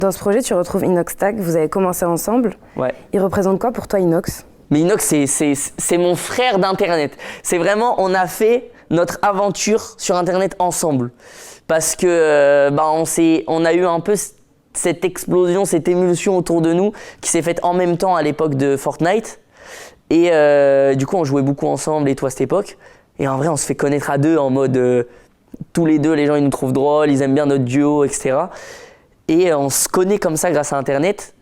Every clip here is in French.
Dans ce projet, tu retrouves Inoxtag, vous avez commencé ensemble. Ouais. Il représente quoi pour toi, Inox? Mais Inox, c'est mon frère d'Internet. C'est vraiment, on a fait notre aventure sur Internet ensemble. Parce que on a eu un peu cette explosion, cette émulsion autour de nous qui s'est faite en même temps à l'époque de Fortnite. Et du coup, on jouait beaucoup ensemble et tout à cette époque. Et en vrai, on se fait connaître à deux en mode tous les deux, les gens ils nous trouvent drôles, ils aiment bien notre duo, etc. Et on se connaît comme ça grâce à Internet.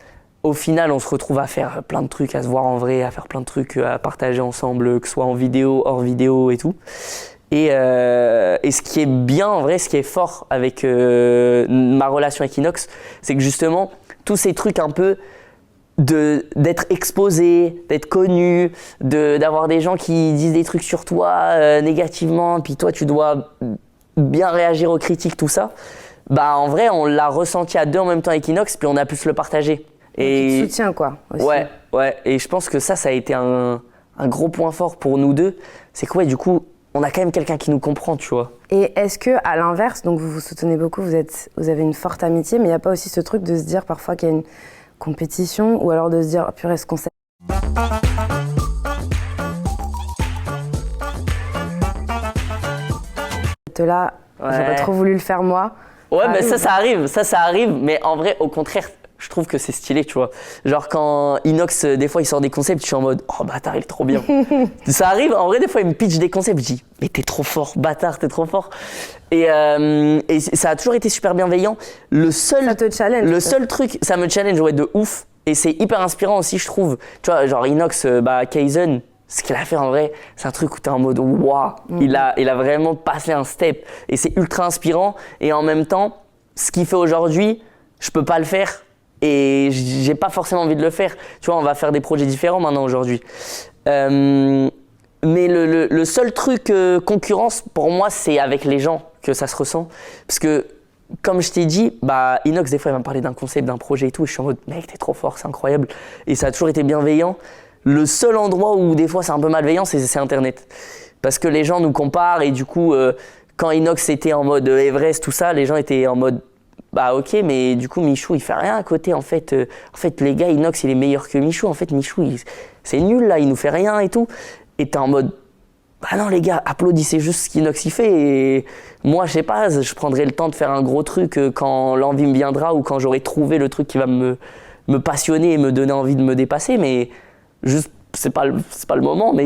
Au final, on se retrouve à faire plein de trucs, à se voir en vrai, à faire plein de trucs, à partager ensemble, que ce soit en vidéo, hors vidéo et tout. Et ce qui est bien en vrai, ce qui est fort avec ma relation avec Inox, c'est que justement, tous ces trucs un peu d'être exposé, d'être connu, d'avoir des gens qui disent des trucs sur toi négativement, puis toi tu dois bien réagir aux critiques, tout ça. Bah en vrai, on l'a ressenti à deux en même temps avec Inox, puis on a pu se le partager. Et tu te soutiens quoi aussi. Ouais. Et je pense que ça a été un gros point fort pour nous deux. C'est que du coup, on a quand même quelqu'un qui nous comprend, tu vois. Et est-ce que à l'inverse, donc vous vous soutenez beaucoup, vous avez une forte amitié, mais il n'y a pas aussi ce truc de se dire parfois qu'il y a une compétition, ou alors de se dire oh, purée, est-ce qu'on sait là, j'aurais trop voulu le faire moi. Ouais, mais ça arrive, mais en vrai, au contraire, je trouve que c'est stylé, tu vois. Genre quand Inox, des fois, il sort des concepts, je suis en mode « Oh, bâtard, il est trop bien ». Ça arrive, en vrai, des fois, il me pitch des concepts, je dis « Mais t'es trop fort, bâtard, t'es trop fort ». Et ça a toujours été super bienveillant. Ça te challenge. Le seul truc, ça me challenge, ouais, de ouf. Et c'est hyper inspirant aussi, je trouve. Tu vois, genre Inox, Kaizen, ce qu'il a fait en vrai, c'est un truc où t'es en mode waouh, il a vraiment passé un step. Et c'est ultra inspirant. Et en même temps, ce qu'il fait aujourd'hui, je peux pas le faire. Et j'ai pas forcément envie de le faire. Tu vois, on va faire des projets différents maintenant aujourd'hui. Mais le seul truc concurrence, pour moi, c'est avec les gens que ça se ressent. Parce que, comme je t'ai dit, Inox, des fois, il va me parler d'un concept, d'un projet et tout. Et je suis en mode, mec, t'es trop fort, c'est incroyable. Et ça a toujours été bienveillant. Le seul endroit où des fois c'est un peu malveillant, c'est Internet. Parce que les gens nous comparent et du coup, quand Inox était en mode Everest, tout ça, les gens étaient en mode ok, mais du coup Michou il fait rien à côté en fait. Les gars, Inox il est meilleur que Michou. En fait, Michou c'est nul là, il nous fait rien et tout. Et t'es en mode non les gars, applaudissez juste ce qu'Inox il fait. Et moi je sais pas, je prendrai le temps de faire un gros truc quand l'envie me viendra ou quand j'aurai trouvé le truc qui va me passionner et me donner envie de me dépasser. Mais juste, c'est pas le moment, mais